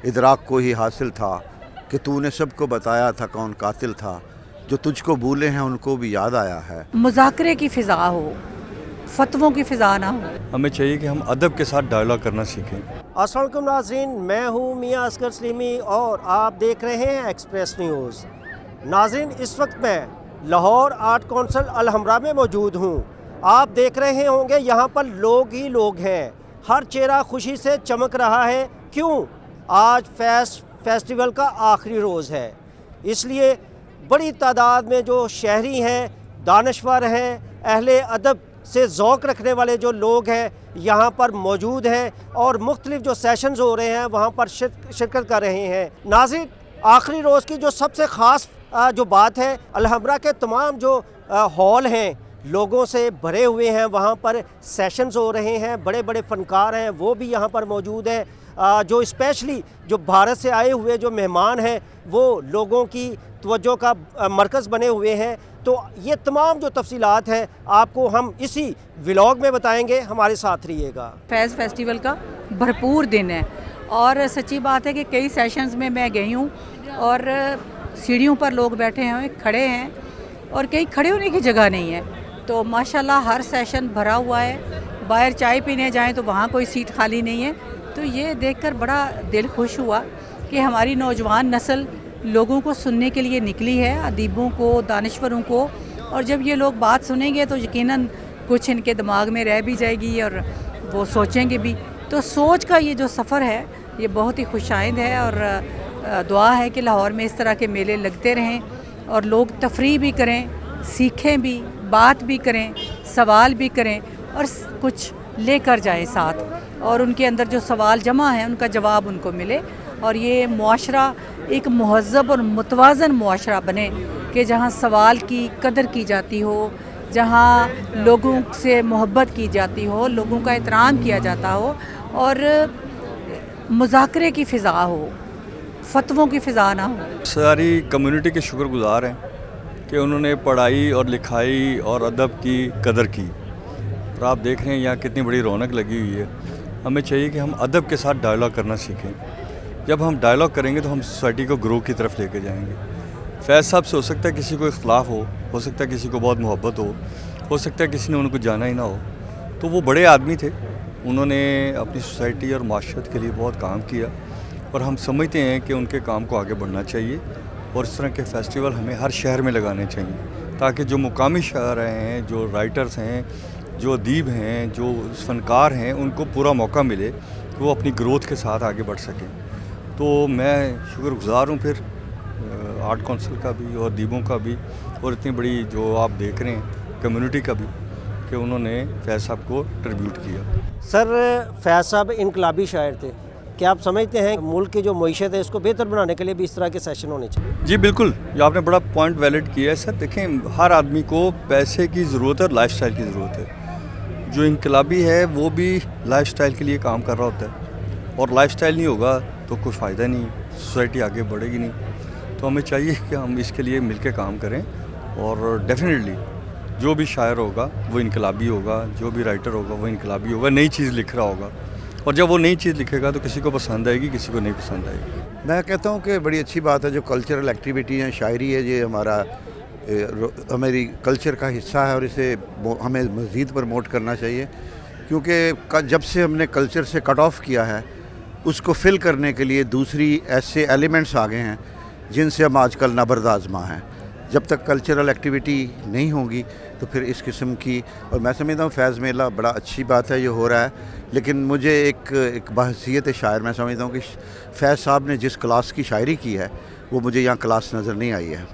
इदराक को ही हासिल था कि तूने सबको बताया था कौन कातिल था, जो तुझको भूले हैं उनको भी याद आया है। मुज़ाकरे की फ़िज़ा हो, फतवों की फ़िज़ा ना हो। हमें चाहिए कि हम अदब के साथ डायलॉग करना सीखें। अस्सलाम वालेकुम नाज़रीन, मैं हूँ मियाँ असगर सलीमी और आप देख रहे हैं एक्सप्रेस न्यूज़। नाज़रीन, इस वक्त मैं लाहौर आर्ट कौंसिल अल-हमरा में मौजूद हूँ। आप देख रहे होंगे यहाँ पर लोग ही लोग हैं, हर चेहरा खुशी से चमक रहा है। क्यों? आज फेस्टिवल का आखिरी रोज़ है, इसलिए बड़ी तादाद में जो शहरी हैं, दानश्वर हैं, अहले अदब से ज़ौक़ रखने वाले जो लोग हैं यहाँ पर मौजूद हैं और मुख्तलिफ जो सेशंस हो रहे हैं वहाँ पर शिरकत कर रहे हैं। नाज़रीन, आखिरी रोज़ की जो सबसे ख़ास जो बात है, अल-हमरा के तमाम जो हॉल हैं लोगों से भरे हुए हैं, वहाँ पर सेशंस हो रहे हैं, बड़े बड़े फ़नकार हैं वो भी यहाँ पर मौजूद हैं। जो स्पेशली जो भारत से आए हुए जो मेहमान हैं वो लोगों की तवज्जो का मरकज़ बने हुए हैं। तो ये तमाम जो तफसीलात हैं आपको हम इसी व्लॉग में बताएंगे, हमारे साथ रहिएगा। फैज़ फेस्टिवल का भरपूर दिन है और सच्ची बात है कि कई सेशंस में मैं गई हूँ और सीढ़ियों पर लोग बैठे हैं, खड़े हैं और कहीं खड़े होने की जगह नहीं है। तो माशाल्लाह हर सेशन भरा हुआ है। बाहर चाय पीने जाएं तो वहाँ कोई सीट खाली नहीं है। तो ये देखकर बड़ा दिल खुश हुआ कि हमारी नौजवान नस्ल लोगों को सुनने के लिए निकली है, अदीबों को, दानिश्वरों को। और जब ये लोग बात सुनेंगे तो यकीनन कुछ इनके दिमाग में रह भी जाएगी और वो सोचेंगे भी। तो सोच का ये जो सफ़र है ये बहुत ही खुशाइंद है और दुआ है कि लाहौर में इस तरह के मेले लगते रहें और लोग तफरीह भी करें, सीखें भी, बात भी करें, सवाल भी करें और कुछ लेकर जाएं साथ और उनके अंदर जो सवाल जमा है उनका जवाब उनको मिले और ये मुआशरा एक महज़्ज़ब और मुतवाज़न मुआशरा बने कि जहाँ सवाल की कदर की जाती हो, जहाँ लोगों से मोहब्बत की जाती हो, लोगों का एहतराम किया जाता हो और मुज़ाकरे की फ़िज़ा हो, फतवों की फ़िज़ा ना हो। सारी कम्युनिटी के शुक्रगुज़ार हैं कि उन्होंने पढ़ाई और लिखाई और अदब की कदर की और आप देख रहे हैं यहाँ कितनी बड़ी रौनक लगी हुई है। हमें चाहिए कि हम अदब के साथ डायलॉग करना सीखें। जब हम डायलॉग करेंगे तो हम सोसाइटी को ग्रो की तरफ लेके जाएंगे। फैज़ साहब से हो सकता है किसी को इख्तलाफ हो सकता है किसी को बहुत मोहब्बत हो सकता है किसी ने उनको जाना ही ना हो। तो वो बड़े आदमी थे, उन्होंने अपनी सोसाइटी और माशरत के लिए बहुत काम किया और हम समझते हैं कि उनके काम को आगे बढ़ना चाहिए और इस तरह के फेस्टिवल हमें हर शहर में लगाने चाहिए ताकि जो मुकामी शहर हैं, जो राइटर्स हैं, जो अदीब हैं, जो फ़नकार हैं, उनको पूरा मौका मिले कि वो अपनी ग्रोथ के साथ आगे बढ़ सकें। तो मैं शुक्रगुज़ार हूँ फिर आर्ट कौंसिल का भी और अदीबों का भी और इतनी बड़ी जो आप देख रहे हैं कम्युनिटी का भी कि उन्होंने फैज़ साहब को ट्रिब्यूट किया। सर, फैज़ साहब इनकलाबी शायर थे, क्या आप समझते हैं मुल्क की जो मईशत है इसको बेहतर बनाने के लिए भी इस तरह के सेशन होने चाहिए? जी बिल्कुल, ये आपने बड़ा पॉइंट वैलिड किया है। सर देखें, हर आदमी को पैसे की ज़रूरत है और लाइफस्टाइल की ज़रूरत है। जो इनकलाबी है वो भी लाइफस्टाइल के लिए काम कर रहा होता है और लाइफस्टाइल नहीं होगा तो कोई फ़ायदा नहीं, सोसाइटी आगे बढ़ेगी नहीं। तो हमें चाहिए कि हम इसके लिए मिलकर काम करें और डेफिनेटली जो भी शायर होगा वो इनकलाबी होगा, जो भी राइटर होगा वो इनकलाबी होगा, नई चीज़ लिख रहा होगा और जब वो नई चीज़ लिखेगा तो किसी को पसंद आएगी, किसी को नहीं पसंद आएगी। मैं कहता हूँ कि बड़ी अच्छी बात है जो कल्चरल एक्टिविटी है, शायरी है, ये हमारी कल्चर का हिस्सा है और इसे हमें मज़ीद प्रमोट करना चाहिए क्योंकि जब से हमने कल्चर से कट ऑफ किया है उसको फिल करने के लिए दूसरी ऐसे एलिमेंट्स आ गए हैं जिनसे हम आजकल नबर्द आज़मा हैं। जब तक कल्चरल एक्टिविटी नहीं होगी तो फिर इस किस्म की, और मैं समझता हूँ फैज़ मेला बड़ा अच्छी बात है ये हो रहा है, लेकिन मुझे एक बहसीयत शायर मैं समझता हूँ कि फैज़ साहब ने जिस क्लास की शायरी की है वो मुझे यहाँ क्लास नज़र नहीं आई है।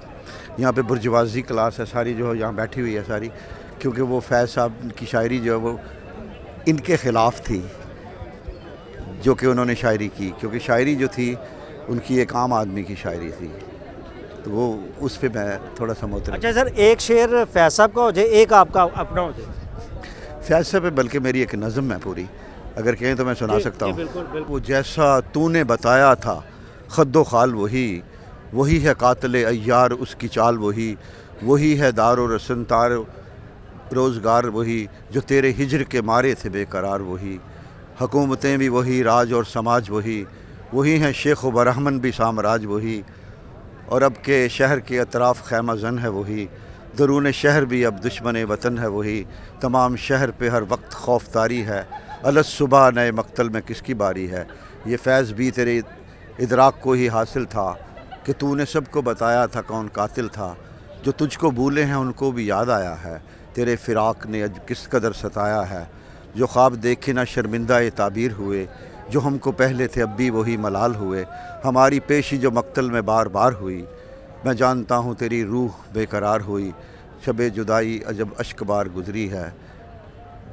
यहाँ पे बुर्जवाज़ी क्लास है सारी जो यहाँ बैठी हुई है सारी, क्योंकि वो फैज़ साहब की शायरी जो है वो इनके ख़िलाफ़ थी जो कि उन्होंने शायरी की, क्योंकि शायरी जो थी उनकी एक आम आदमी की शायरी थी, तो वो उस पर मैं थोड़ा सा मुतरफ़। अच्छा सर, एक शेर फैज़ साहब का हो जाए, एक आपका अपना हो जाए। फैज़ साहब पे बल्कि मेरी एक नज़म है पूरी, अगर कहें तो मैं सुना सकता हूँ। वो जैसा तूने बताया था खद्दो खाल वही है कातिल अय्यार, उसकी चाल वही है दारो रसन तार रोज़गार वही, जो तेरे हिजर के मारे थे बेकरार वही, हुकूमतें भी वही, राज और समाज वही, वही हैं शेख बरहमन भी साम्राज वही, और अब के शहर के अतराफ़ खैमा जन है वही, दरून शहर भी अब दुश्मन वतन है वही, तमाम शहर पे हर वक्त खौफ तारी है, अलस सुबह नए मक्तल में किसकी बारी है। ये फैज़ भी तेरे इदराक को ही हासिल था कि तूने सबको बताया था कौन कातिल था, जो तुझको भूले हैं उनको भी याद आया है, तेरे फ़िराक ने अज किस कदर सताया है, जो ख्वाब देखे ना शर्मिंदा ये ताबीर हुए, जो हमको पहले थे अब भी वही मलाल हुए, हमारी पेशी जो मक्तल में बार बार हुई, मैं जानता हूँ तेरी रूह बेकरार हुई, शब जुदाई अजब अश्क बार गुज़री है,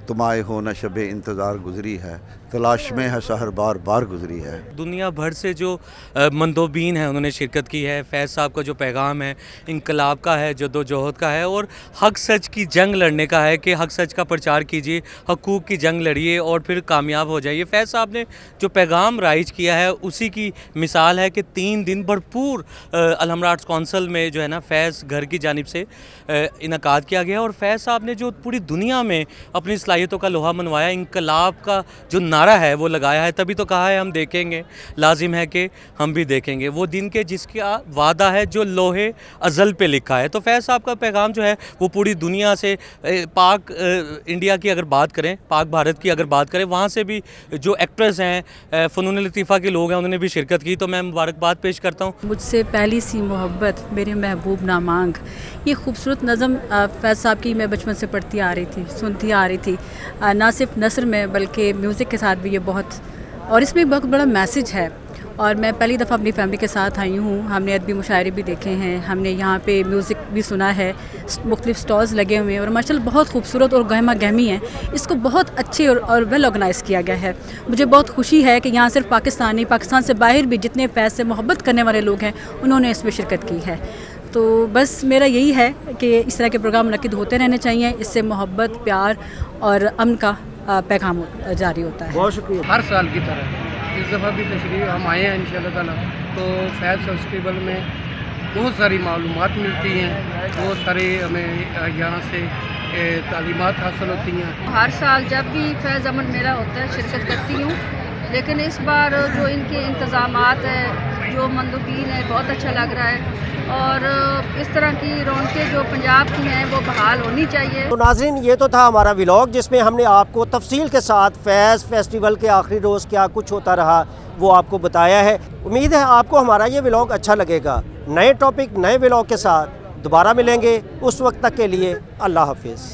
तुम आए हो न शब इंतज़ार गुज़री है, तलाश में है सहर बार बार गुज़री है। दुनिया भर से जो मंदोबीन हैं उन्होंने शिरकत की है। फैज़ साहब का जो पैगाम है इनकलाब का है, जद्दोजहद का है और हक सच की जंग लड़ने का है कि हक सच का प्रचार कीजिए, हकूक़ की जंग लड़िए और फिर कामयाब हो जाइए। फैज़ साहब ने जो पैगाम राइज किया है उसी की मिसाल है कि 3 दिन भरपूर अलहमरा आर्ट्स काउंसिल में जो है ना फैज़ घर की जानिब से इनकाद किया गया और फैज़ साहब ने जो पूरी दुनिया में अपनी सलाहियतों का लोहा मनवाया, इनकलाब का जो नारा है वो लगाया है, तभी तो कहा है हम देखेंगे, लाजिम है कि हम भी देखेंगे वो दिन के जिसका वादा है जो लोहे अज़ल पे लिखा है। तो फैज़ साहब का पैगाम जो है वो पूरी दुनिया से पाक इंडिया की अगर बात करें, पाक भारत की अगर बात करें, वहाँ से भी जो एक्ट्रेस हैं, फ़नून लतीफ़ा के लोग हैं, उन्होंने भी शिरकत की। तो मैं मुबारकबाद पेश करता हूँ। मुझसे पहली सी मोहब्बत मेरे महबूब ना मांग, ये खूबसूरत नज़म फैज़ साहब की मैं बचपन से पढ़ती आ रही थी, सुनती आ रही थी, ना सिर्फ नसर में बल्कि म्यूज़िक के साथ भी ये बहुत, और इसमें बहुत बड़ा मैसेज है। और मैं पहली दफ़ा अपनी फैमिली के साथ आई हूँ, हमने अदबी मुशायरे भी देखे हैं, हमने यहाँ पे म्यूज़िक भी सुना है, मुख्तलिफ स्टॉल्स लगे हुए हैं और माशाल्लाह बहुत खूबसूरत और गहमा गहमी है। इसको बहुत अच्छे और वेल ऑर्गेनाइज़ किया गया है। मुझे बहुत खुशी है कि यहाँ सिर्फ पाकिस्तान नहीं, पाकिस्तान से बाहर भी जितने फैज़ से मोहब्बत करने वाले लोग हैं उन्होंने इसमें शिरकत की है। तो बस मेरा यही है कि इस तरह के प्रोग्राम मुनक्किद होते रहने चाहिए, इससे मोहब्बत, प्यार और अमन का पैगाम जारी होता है। बहुत शुक्रिया। हर साल की तरह इस दफ़ा भी तशरीफ़ हम आए हैं इंशाअल्लाह ताला। तो फैज़ फेस्टिवल में बहुत सारी मालूमात मिलती हैं, बहुत सारे हमें यहाँ से तालीमात हासिल होती हैं। हर साल जब भी फैज़ अमन मेला होता है शिरकत करती हूँ, लेकिन इस बार जो इनके इंतज़ामात है, जो मंदोबीन है, बहुत अच्छा लग रहा है और इस तरह की रौनकें जो पंजाब की हैं वो बहाल होनी चाहिए। तो नाज़रीन, ये तो था हमारा व्लॉग जिसमें हमने आपको तफसील के साथ फैज़ फेस्टिवल के आखिरी रोज़ क्या कुछ होता रहा वो आपको बताया है। उम्मीद है आपको हमारा ये व्लॉग अच्छा लगेगा। नए टॉपिक, नए व्लॉग के साथ दोबारा मिलेंगे। उस वक्त तक के लिए अल्लाह हाफिज़।